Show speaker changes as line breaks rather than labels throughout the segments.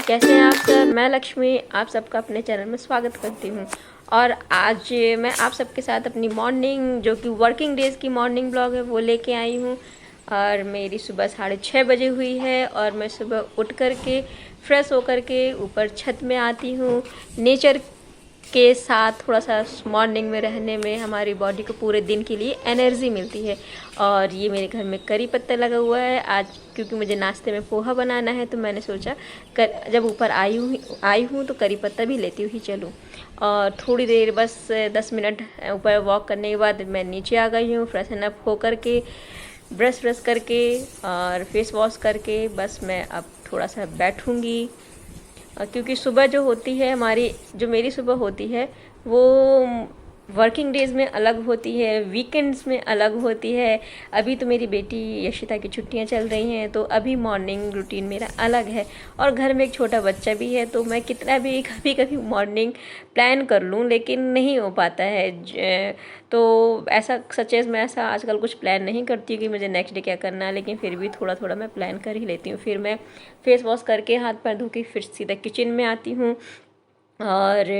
कैसे हैं आप सब। मैं लक्ष्मी आप सबका अपने चैनल में स्वागत करती हूँ। और आज मैं आप सबके साथ अपनी मॉर्निंग जो कि वर्किंग डेज़ की मॉर्निंग ब्लॉग है वो लेके आई हूँ। और मेरी सुबह 6:30 बजे हुई है और मैं सुबह उठ कर के फ्रेश होकर के ऊपर छत में आती हूँ। नेचर के साथ थोड़ा सा मॉर्निंग में रहने में हमारी बॉडी को पूरे दिन के लिए एनर्जी मिलती है। और ये मेरे घर में करी पत्ता लगा हुआ है आज, क्योंकि मुझे नाश्ते में पोहा बनाना है, तो मैंने सोचा जब ऊपर आई हूँ तो करी पत्ता भी लेती हुई चलूँ। और थोड़ी देर बस 10 मिनट ऊपर वॉक करने के बाद मैं नीचे आ गई हूँ। फ्रेशन अप होकर के ब्रश करके और फेस वॉश करके बस मैं अब थोड़ा सा बैठूँगी। क्योंकि सुबह जो होती है जो मेरी सुबह होती है वो वर्किंग डेज़ में अलग होती है, वीकेंड्स में अलग होती है। अभी तो मेरी बेटी यशिता की छुट्टियां चल रही हैं, तो अभी मॉर्निंग रूटीन मेरा अलग है। और घर में एक छोटा बच्चा भी है, तो मैं कितना भी कभी कभी मॉर्निंग प्लान कर लूँ लेकिन नहीं हो पाता है। तो ऐसा सचेज मैं ऐसा आजकल कुछ प्लान नहीं करती हूँ कि मुझे नेक्स्ट डे क्या करना है, लेकिन फिर भी थोड़ा थोड़ा मैं प्लान कर ही लेती हूँ। फिर मैं फेस वॉश करके हाथ पैर धो के फिर सीधा किचन में आती हूँ। और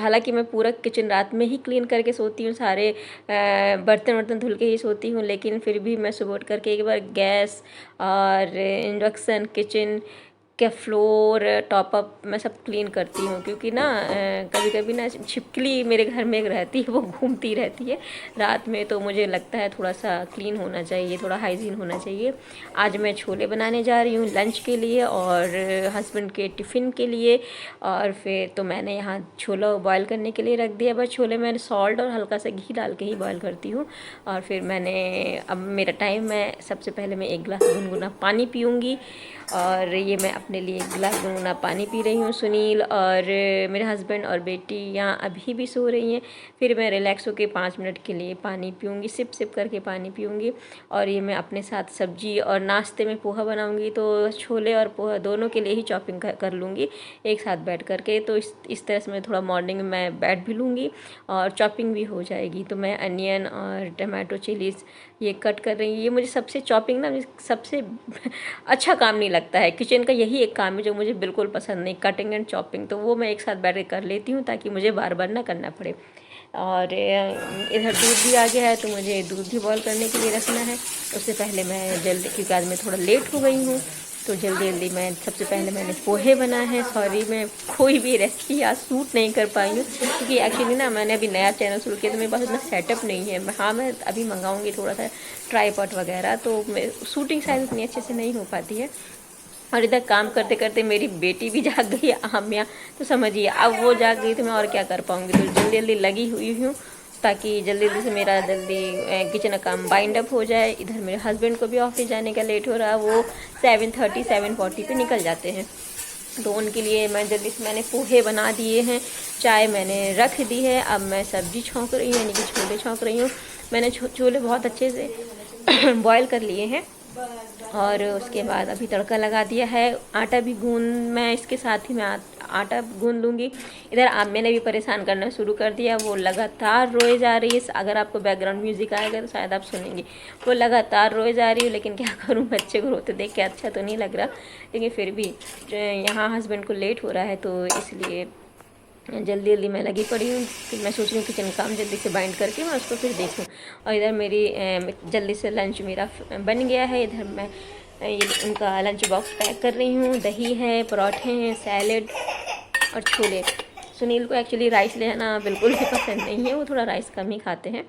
हालांकि मैं पूरा किचन रात में ही क्लीन करके सोती हूँ, सारे बर्तन वर्तन धुल के ही सोती हूँ, लेकिन फिर भी मैं सुबह उठ करके एक बार गैस और इंडक्शन, किचन के फ्लोर, टॉप अप मैं सब क्लीन करती हूँ। क्योंकि ना कभी कभी ना छिपकली मेरे घर में एक रहती है, वो घूमती रहती है रात में, तो मुझे लगता है थोड़ा सा क्लीन होना चाहिए, थोड़ा हाइजीन होना चाहिए। आज मैं छोले बनाने जा रही हूँ लंच के लिए और हस्बैंड के टिफ़िन के लिए। और फिर तो मैंने यहाँ छोला बॉयल करने के लिए रख दिया। बस छोले मैंने सॉल्ट और हल्का सा घी डाल के ही बॉयल करती हूँ। और फिर अब मेरा टाइम, मैं सबसे पहले मैं 1 गिलास गुनगुना पानी पीऊँगी। और ये मैं अपने लिए 1 गिलास गुनगुना पानी पी रही हूँ। सुनील और मेरे हस्बैंड और बेटी यहाँ अभी भी सो रही हैं। फिर मैं रिलैक्स होकर 5 मिनट के लिए पानी पीऊँगी, सिप करके पानी पीऊँगी। और ये मैं अपने साथ सब्जी और नाश्ते में पोहा बनाऊँगी, तो छोले और पोहा दोनों के लिए ही चॉपिंग कर लूँगी एक साथ बैठ करके। तो इस तरह से मैं थोड़ा मॉर्निंग में मैं बैठ भी लूँगी और चॉपिंग भी हो जाएगी। तो मैं अनियन और टमाटो चिलीज़ ये कट कर रही हूँ। ये मुझे सबसे चॉपिंग ना सबसे अच्छा काम नहीं लगता है। किचन का यही एक काम है जो मुझे बिल्कुल पसंद नहीं, कटिंग एंड चॉपिंग। तो वो मैं एक साथ बैठ के कर लेती हूँ ताकि मुझे बार बार ना करना पड़े। और इधर दूध भी आ गया है, तो मुझे दूध भी बॉयल करने के लिए रखना है। उससे पहले मैं जल्दी, क्योंकि आज मैं थोड़ा लेट हो गई हूँ, तो जल्दी मैं सबसे पहले मैंने पोहे बनाए हैं। सॉरी, मैं कोई भी रेसिपी आज शूट नहीं कर पाई हूँ, क्योंकि एक्चुअली ना मैंने अभी नया चैनल शुरू किया, तो मेरे पास इतना सेटअप नहीं है। हाँ, मैं अभी मंगाऊंगी थोड़ा सा ट्राईपॉड वगैरह, तो मैं शूटिंग शायद इतनी अच्छे से नहीं हो पाती है। और इधर काम करते करते मेरी बेटी भी जाग गई है आम्या, तो समझिए अब वो जाग गई तो मैं और क्या कर पाऊँगी। तो जल्दी लगी हुई हूँ ताकि जल्दी से मेरा किचन का काम बाइंड अप हो जाए। इधर मेरे हस्बैंड को भी ऑफिस जाने का लेट हो रहा है, वो 7:30 7:40 पे निकल जाते हैं। तो उनके लिए मैं जल्दी से मैंने पोहे बना दिए हैं, चाय मैंने रख दी है। अब मैं सब्जी छौंक रही हूँ, यानी कि छोले छौंक रही हूँ। मैंने छोले बहुत अच्छे से बॉयल कर लिए हैं और उसके बाद अभी तड़का लगा दिया है। आटा भी मैं इसके साथ ही मैं आटा गूंद लूँगी। इधर आम्या ने भी परेशान करना शुरू कर दिया, वो लगातार रोए जा रही है। अगर आपको बैकग्राउंड म्यूज़िक आएगा तो शायद आप सुनेंगे, वो लगातार रोए जा रही है। लेकिन क्या करूँ, बच्चे को रोते देख के अच्छा तो नहीं लग रहा, लेकिन फिर भी यहाँ हस्बैंड को लेट हो रहा है, तो इसलिए जल्दी मैं लगी पड़ी हूँ। फिर मैं सोच रही हूँ किचन काम जल्दी से बाइंड करके मैं उसको फिर देखूँ। और इधर मेरी जल्दी से लंच मेरा बन गया है। इधर मैं ये उनका लंच बॉक्स पैक कर रही हूँ। दही है, पराठे हैं, सैलेड और छोले। सुनील को एक्चुअली राइस लेना बिल्कुल भी पसंद नहीं है, वो थोड़ा राइस कम ही खाते हैं।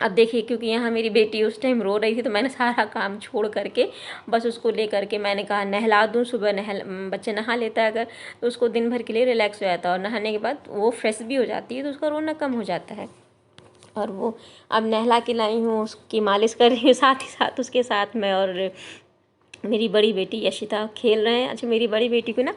अब देखिए, क्योंकि यहाँ मेरी बेटी उस टाइम रो रही थी, तो मैंने सारा काम छोड़ करके बस उसको ले करके मैंने कहा नहला दूँ। सुबह बच्चे नहा लेता है अगर, तो उसको दिन भर के लिए रिलैक्स हो जाता है, और नहाने के बाद वो फ्रेश भी हो जाती है, तो उसका रोना कम हो जाता है। और वो अब नहला के लाई हूँ, उसकी मालिश कर रही हूँ, साथ ही साथ उसके साथ मैं और मेरी बड़ी बेटी यशिता खेल रहे हैं। अच्छा, मेरी बड़ी बेटी को ना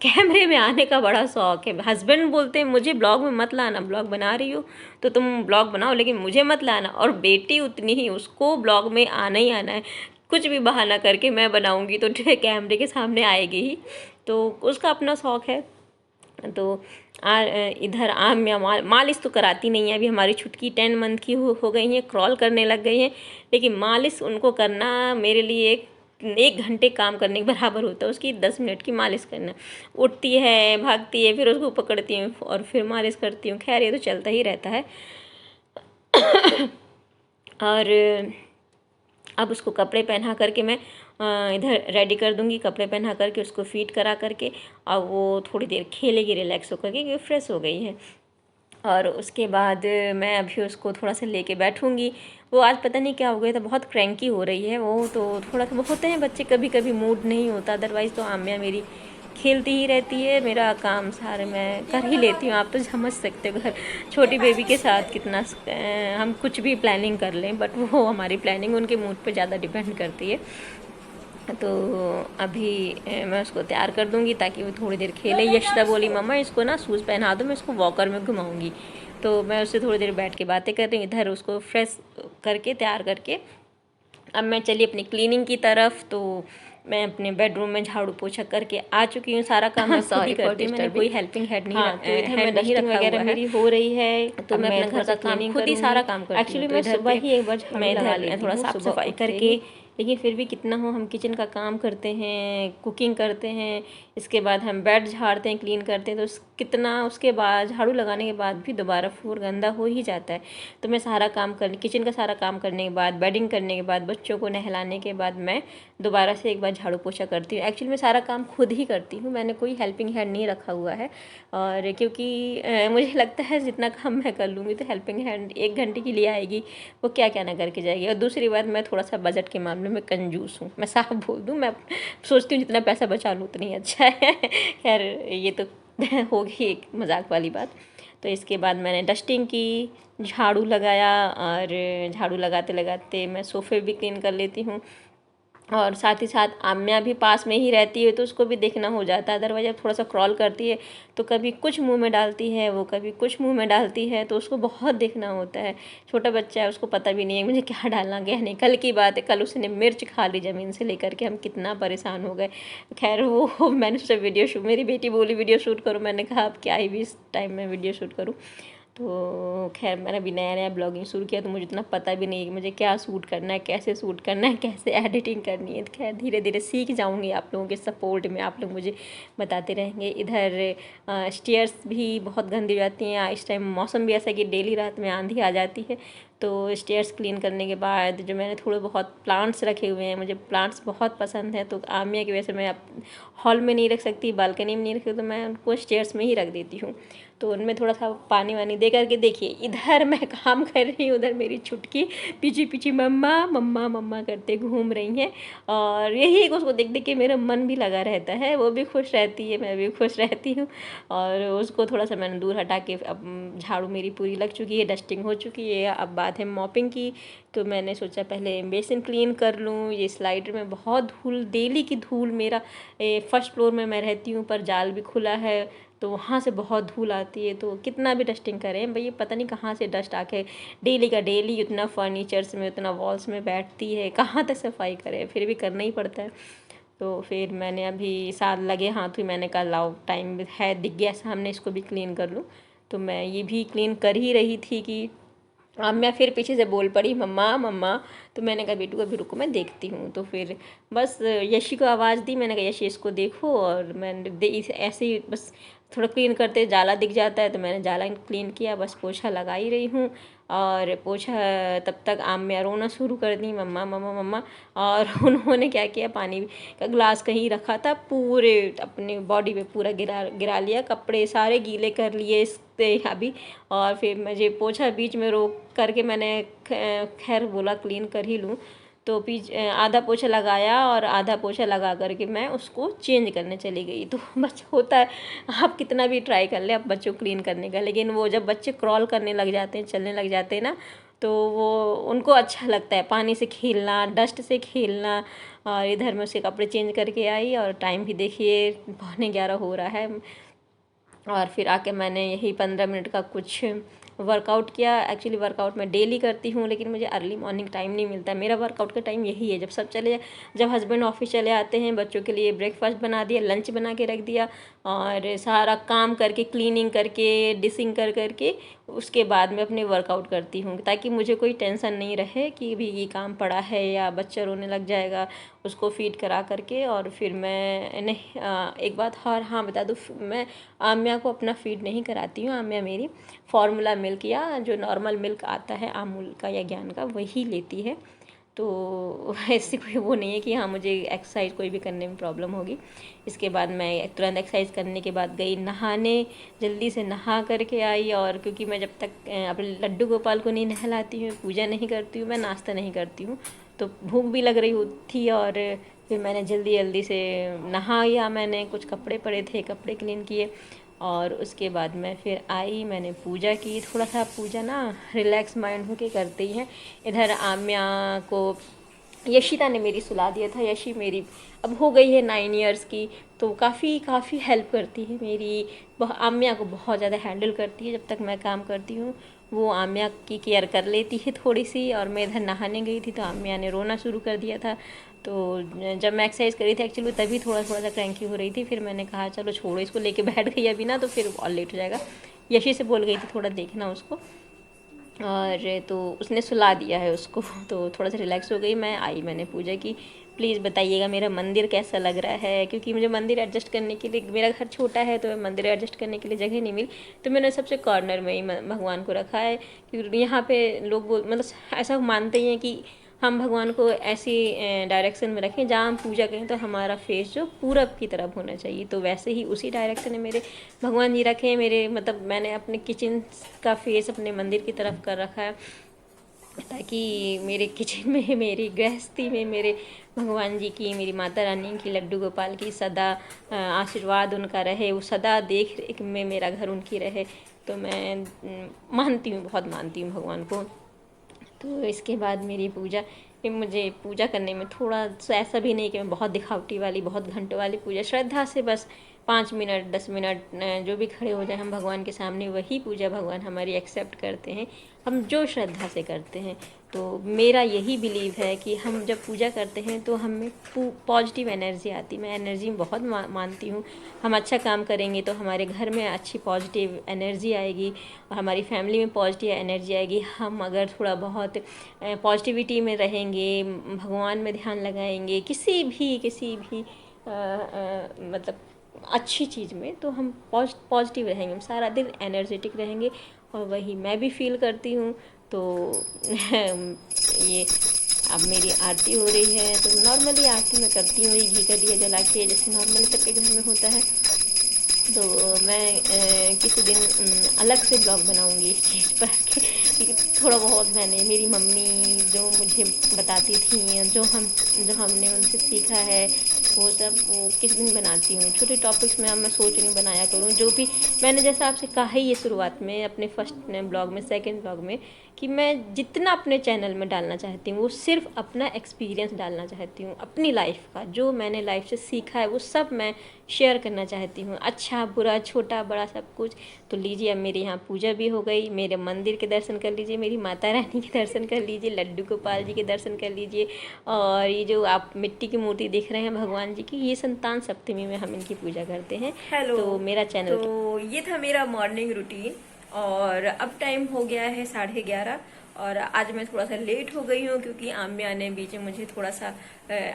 कैमरे में आने का बड़ा शौक है। हस्बैंड बोलते हैं मुझे ब्लॉग में मत लाना, ब्लॉग बना रही हो तो तुम ब्लॉग बनाओ, लेकिन मुझे मत लाना। और बेटी उतनी ही, उसको ब्लॉग में आना ही आना है। कुछ भी बहाना करके मैं बनाऊंगी तो कैमरे के सामने आएगी ही, तो उसका अपना शौक है। तो इधर आम्या मालिश तो कराती नहीं है। अभी हमारी छुटकी 10 मंथ की हो गई है, क्रॉल करने लग गई हैं, लेकिन मालिश उनको करना मेरे लिए एक 1 घंटे काम करने के बराबर होता है उसकी 10 मिनट की मालिश करना। उठती है, भागती है, फिर उसको पकड़ती हूँ और फिर मालिश करती हूँ। खैर ये तो चलता ही रहता है। और अब उसको कपड़े पहना करके मैं इधर रेडी कर दूँगी। कपड़े पहना करके उसको फीड करा करके अब वो थोड़ी देर खेलेगी रिलैक्स होकर के, क्योंकि फ्रेश हो गई है। और उसके बाद मैं अभी उसको थोड़ा सा लेके बैठूँगी। वो आज पता नहीं क्या हो गया था, बहुत क्रैंकी हो रही है वो, तो थोड़ा सा वो होते हैं बच्चे, कभी कभी मूड नहीं होता, अदरवाइज़ तो आम्या मेरी खेलती ही रहती है। मेरा काम सारे मैं कर ही लेती हूँ। आप तो समझ सकते हो घर छोटी बेबी के साथ कितना हम कुछ भी प्लानिंग कर लें, बट वो हमारी प्लानिंग उनके मूड पे ज़्यादा डिपेंड करती है। तो अभी मैं उसको तैयार कर दूँगी ताकि वो थोड़ी देर खेले। यशिता बोली मम्मा इसको ना शूज़ पहना दो, मैं इसको वॉकर में घुमाऊँगी। तो मैं उससे थोड़ी देर बैठ के बातें कर रही हूँ, इधर उसको फ्रेश करके तैयार करके अब मैं चली अपनी क्लीनिंग की तरफ। तो मैं अपने बेडरूम में झाड़ू पोछा करके आ चुकी हूँ। सारा काम मैं खुद ही करती हूँ, मैंने कोई हेल्पिंग हैंड नहीं
तो इधर मैं
नहीं
डस्टिंग
रखा
वगैरह
हुआ है।
मेरी हो रही है,
तो मैं अपना घर का काम खुद ही सारा काम करती हूँ।
एक्चुअली मैं सुबह ही एक बार झाड़ू लगा लेती
थोड़ा
हूँ
साफ
सुबह
सफाई
उठते
करके,
ही।
लेकिन फिर भी कितना हो हम किचन का काम करते हैं, कुकिंग करते हैं, इसके बाद हम बेड झाड़ते हैं, क्लीन करते हैं, तो कितना उसके बाद झाड़ू लगाने के बाद भी दोबारा फ्लोर गंदा हो ही जाता है। तो मैं सारा काम किचन का सारा काम करने के बाद, बेडिंग करने के बाद, बच्चों को नहलाने के बाद मैं दोबारा से एक बार झाड़ू पोछा करती हूँ। एक्चुअली मैं सारा काम खुद ही करती हूँ, मैंने कोई हेल्पिंग हैंड नहीं रखा हुआ है। और क्योंकि मुझे लगता है जितना काम मैं कर लूँगी तो हेल्पिंग हैंड 1 घंटे के लिए आएगी, वो क्या क्या ना करके जाएगी। और दूसरी बात, मैं थोड़ा सा बजट के मामले में कंजूस हूँ, मैं साफ बोल दूँ। मैं सोचती हूँ जितना पैसा बचा लूँ उतना ही अच्छा है। खैर ये तो होगी एक मजाक वाली बात। तो इसके बाद मैंने डस्टिंग की, झाड़ू लगाया, और झाड़ू लगाते लगाते मैं सोफ़े भी क्लीन कर लेती हूँ। और साथ ही साथ आम्या भी पास में ही रहती है तो उसको भी देखना हो जाता है। अदरवाइज जब थोड़ा सा क्रॉल करती है तो कभी कुछ मुंह में डालती है, वो कभी कुछ मुंह में डालती है, तो उसको बहुत देखना होता है। छोटा बच्चा है, उसको पता भी नहीं है मुझे क्या डालना क्या नहीं। कल की बात है, कल उसने मिर्च खा ली ज़मीन से लेकर के, हम कितना परेशान हो गए। खैर वो मैंने उससे मेरी बेटी बोली वीडियो शूट करूँ, मैंने कहा अब क्या ही भी इस टाइम में वीडियो शूट करूँ। तो खैर मैंने अभी नया नया ब्लॉगिंग शुरू किया, तो मुझे इतना पता भी नहीं है कि मुझे क्या शूट करना है, कैसे शूट करना है, कैसे एडिटिंग करनी है। खैर धीरे धीरे सीख जाऊंगी आप लोगों के सपोर्ट में, आप लोग मुझे बताते रहेंगे। इधर स्टेयर्स भी बहुत गंदी हो जाती हैं, इस टाइम मौसम भी ऐसा है कि डेली रात में आंधी आ जाती है। तो स्टेयर्स क्लीन करने के बाद जो मैंने थोड़े बहुत प्लांट्स रखे हुए हैं, मुझे प्लांट्स बहुत पसंद है, तो आमिया की वजह से मैं हॉल में नहीं रख सकती, बालकनी में नहीं रख सकती, तो मैं उनको स्टेयर्स में ही रख देती हूँ। तो उनमें थोड़ा सा पानी वानी दे करके, देखिए इधर मैं काम कर रही हूँ, उधर मेरी छुटकी पीछे पीछे मम्मा मम्मा मम्मा करते घूम रही हैं। और यही उसको देख देख के मेरा मन भी लगा रहता है, वो भी खुश रहती है, मैं भी खुश रहती हूँ। और उसको थोड़ा सा मैंने दूर हटा के, अब झाड़ू मेरी पूरी लग चुकी है, डस्टिंग हो चुकी है, अब बात है मॉपिंग की। तो मैंने सोचा पहले बेसिन क्लीन कर लूँ। ये स्लाइडर में बहुत धूल, डेली की धूल, मेरा फर्स्ट फ्लोर में मैं रहती हूँ, पर जाल भी खुला है, तो वहाँ से बहुत धूल आती है। तो कितना भी डस्टिंग करें भई, पता नहीं कहाँ से डस्ट आके डेली का डेली उतना फर्नीचर्स में, उतना वॉल्स में बैठती है, कहाँ तक सफाई करें, फिर भी करना ही पड़ता है। तो फिर मैंने अभी साथ लगे हाथ ही मैंने कहा लाओ टाइम है, दिख गया सामने, इसको भी क्लीन कर लूँ। तो मैं ये भी क्लीन कर ही रही थी कि अब मैं फिर पीछे से बोल पड़ी मम्मा मम्मा। तो मैंने कहा बेटू अभी रुको मैं देखती हूँ। तो फिर बस यशी को आवाज़ दी, मैंने कहा यशी इसको देखो, और मैंने ऐसे ही बस थोड़ा क्लीन करते जाला दिख जाता है, तो मैंने जाला क्लीन किया, बस पोछा लगा ही रही हूँ। और पोछा तब तक आम्या रोना शुरू कर दी मम्मा मम्मा मम्मा। और उन्होंने क्या किया, पानी का ग्लास कहीं रखा था, पूरे अपने बॉडी पे पूरा गिरा लिया, कपड़े सारे गीले कर लिए इससे अभी। और फिर मुझे पोछा बीच में रोक करके मैंने खैर बोला क्लीन कर ही लूँ। तो आधा पोछा लगाया और आधा पोछा लगा करके मैं उसको चेंज करने चली गई। तो बच्चा होता है, आप कितना भी ट्राई कर ले आप बच्चों को क्लीन करने का, लेकिन वो जब बच्चे क्रॉल करने लग जाते हैं, चलने लग जाते हैं ना, तो वो उनको अच्छा लगता है पानी से खेलना, डस्ट से खेलना। और इधर मैं उसके कपड़े चेंज करके आई, और टाइम भी देखिए 11:15 हो रहा है। और फिर आके मैंने यही 15 मिनट का कुछ वर्कआउट किया। एक्चुअली वर्कआउट मैं डेली करती हूँ, लेकिन मुझे अर्ली मॉर्निंग टाइम नहीं मिलता है। मेरा वर्कआउट का टाइम यही है, जब हस्बैंड ऑफिस चले आते हैं, बच्चों के लिए ब्रेकफास्ट बना दिया, लंच बना के रख दिया, और सारा काम करके, क्लीनिंग करके, डिशिंग कर करके उसके बाद मैं अपने वर्कआउट करती हूँ, ताकि मुझे कोई टेंशन नहीं रहे कि भी ये काम पड़ा है या बच्चा रोने लग जाएगा, उसको फीड करा करके। और फिर मैं नहीं एक बात और हाँ बता दूँ, मैं आम्या को अपना फीड नहीं कराती हूँ। आम्या मेरी फार्मूला मिल्क या जो नॉर्मल मिल्क आता है अमूल का या ज्ञान का, वही लेती है। तो ऐसी कोई वो नहीं है कि हाँ मुझे एक्सरसाइज कोई भी करने में प्रॉब्लम होगी। इसके बाद मैं तुरंत एक्सरसाइज करने के बाद गई नहाने, जल्दी से नहा करके आई। और क्योंकि मैं जब तक अपने लड्डू गोपाल को नहीं नहलाती हूँ, पूजा नहीं करती हूँ, मैं नाश्ता नहीं करती हूँ, तो भूख भी लग रही थी। और फिर मैंने जल्दी जल्दी से नहाया, मैंने कुछ कपड़े पड़े थे, कपड़े क्लीन किए। और उसके बाद मैं फिर आई, मैंने पूजा की। थोड़ा सा पूजा ना रिलैक्स माइंड होके करते ही है। इधर आम्या को यशिता ने मेरी सुला दिया था। यशी मेरी अब हो गई है 9 इयर्स की, तो काफ़ी हेल्प करती है मेरी। आम्या को बहुत ज़्यादा हैंडल करती है। जब तक मैं काम करती हूँ वो आम्या की केयर कर लेती है थोड़ी सी। और मैं इधर नहाने गई थी तो आम्या ने रोना शुरू कर दिया था। तो जब मैं एक्सरसाइज करी थी एक्चुअली तभी थोड़ा सा क्रैंकी हो रही थी। फिर मैंने कहा चलो छोड़ो इसको, लेके बैठ गई अभी ना तो फिर और लेट हो जाएगा। यशी से बोल गई थी थोड़ा देखना उसको, और तो उसने सुला दिया है उसको। तो थोड़ा सा रिलैक्स हो गई। मैं आई, मैंने पूजा की। प्लीज़ बताइएगा मेरा मंदिर कैसा लग रहा है, क्योंकि मुझे मंदिर एडजस्ट करने के लिए, मेरा घर छोटा है तो मंदिर एडजस्ट करने के लिए जगह नहीं मिली, तो मैंने सबसे कॉर्नर में ही भगवान को रखा है। क्योंकि यहाँ पे लोग मतलब ऐसा मानते ही हैं कि हम भगवान को ऐसी डायरेक्शन में रखें जहाँ हम पूजा करें तो हमारा फेस जो पूरब की तरफ होना चाहिए। तो वैसे ही उसी डायरेक्शन में मेरे भगवान जी रखे हैं। मेरे मतलब मैंने अपने किचन का फेस अपने मंदिर की तरफ कर रखा है, ताकि मेरे किचन में, मेरी गृहस्थी में मेरे भगवान जी की, मेरी माता रानी की, लड्डू गोपाल की सदा आशीर्वाद उनका रहे, वो सदा देख रेख में मेरा घर उनकी रहे। तो मैं मानती हूँ, बहुत मानती हूँ भगवान को। तो इसके बाद मेरी पूजा, फिर मुझे पूजा करने में थोड़ा सा ऐसा भी नहीं कि मैं बहुत दिखावटी वाली, बहुत घंटों वाली पूजा, श्रद्धा से बस 5 मिनट 10 मिनट जो भी खड़े हो जाए हम भगवान के सामने, वही पूजा भगवान हमारी एक्सेप्ट करते हैं, हम जो श्रद्धा से करते हैं। तो मेरा यही बिलीव है कि हम जब पूजा करते हैं तो हमें पॉजिटिव एनर्जी आती। मैं एनर्जी में बहुत मानती हूँ। हम अच्छा काम करेंगे तो हमारे घर में अच्छी पॉजिटिव एनर्जी आएगी और हमारी फैमिली में पॉजिटिव एनर्जी आएगी। हम अगर थोड़ा बहुत पॉजिटिविटी में रहेंगे, भगवान में ध्यान लगाएंगे, किसी भी मतलब अच्छी चीज़ में, तो हम पॉजिटिव रहेंगे, हम सारा दिन एनर्जेटिक रहेंगे। और वही मैं भी फील करती हूँ। तो ये अब मेरी आरती हो रही है, तो नॉर्मली आरती मैं करती हूँ घी का दिया जला के, जैसे नॉर्मली सबके घर में होता है। तो मैं किसी दिन अलग से ब्लॉग बनाऊंगी इस चीज़ पर कि थोड़ा बहुत मैंने, मेरी मम्मी जो मुझे बताती थी, जो हमने उनसे सीखा है, वो सब वो किस दिन बनाती हूँ। छोटे टॉपिक्स में अब मैं सोच रही हूँ बनाया करूँ, जो भी मैंने जैसा आपसे कहा ही ये शुरुआत में अपने फर्स्ट ब्लॉग में, सेकंड ब्लॉग में, कि मैं जितना अपने चैनल में डालना चाहती हूँ वो सिर्फ अपना एक्सपीरियंस डालना चाहती हूँ, अपनी लाइफ का जो मैंने लाइफ से सीखा है वो सब मैं शेयर करना चाहती हूँ, अच्छा बुरा छोटा बड़ा सब कुछ। तो लीजिए, अब मेरे यहाँ पूजा भी हो गई, मेरे मंदिर के दर्शन कर लीजिए, मेरी माता रानी के दर्शन कर लीजिए, लड्डू गोपाल जी के दर्शन कर लीजिए। और ये जो आप मिट्टी की मूर्ति देख रहे हैं भगवान जी की, ये संतान सप्तमी में हम इनकी पूजा करते हैं।
हेलो,
तो मेरा चैनल,
तो ये था मेरा मॉर्निंग रूटीन और अब टाइम हो गया है 11:30 और आज मैं थोड़ा सा लेट हो गई हूँ क्योंकि आम्या ने बीच में मुझे थोड़ा सा,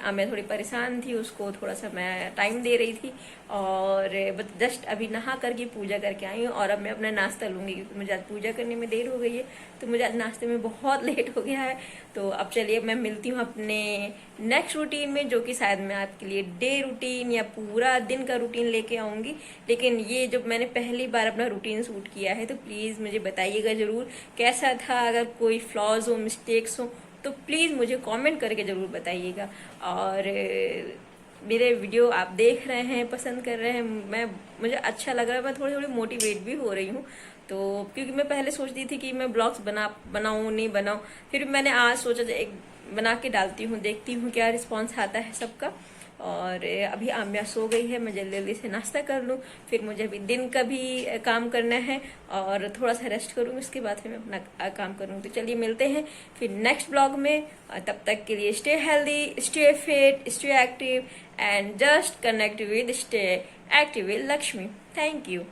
आम्या थोड़ी परेशान थी, उसको थोड़ा सा मैं टाइम दे रही थी। और बस जस्ट अभी नहा करके पूजा करके आई हूँ और अब मैं अपना नाश्ता लूँगी क्योंकि मुझे आज पूजा करने में देर हो गई है, तो मुझे आज नाश्ते में बहुत लेट हो गया है। तो अब चलिए मैं मिलती हूँ अपने नेक्स्ट रूटीन में, जो कि शायद मैं आपके लिए डे रूटीन या पूरा दिन का रूटीन लेके आऊँगी। लेकिन ये जब मैंने पहली बार अपना रूटीन शूट किया है तो प्लीज़ मुझे बताइएगा ज़रूर कैसा था। अगर कोई फ्लॉज हो, मिस्टेक्स हो तो प्लीज़ मुझे कमेंट करके ज़रूर बताइएगा। और मेरे वीडियो आप देख रहे हैं, पसंद कर रहे हैं, मुझे अच्छा लग रहा है, मैं थोड़ी थोड़ी मोटिवेट भी हो रही हूँ। तो क्योंकि मैं पहले सोचती थी कि मैं ब्लॉग्स बनाऊँ नहीं बनाऊँ, फिर मैंने आज सोचा एक बना के डालती हूँ, देखती हूँ क्या रिस्पॉन्स आता है सबका। और अभी आम्या सो गई है, मैं जल्दी जल्दी से नाश्ता कर लूँ, फिर मुझे अभी दिन का भी काम करना है और थोड़ा सा रेस्ट करूँ, इसके बाद फिर मैं अपना काम करूँ। तो चलिए मिलते हैं फिर नेक्स्ट ब्लॉग में। तब तक के लिए stay healthy, stay fit, stay active and just connect with, stay active with Lakshmi. Thank you.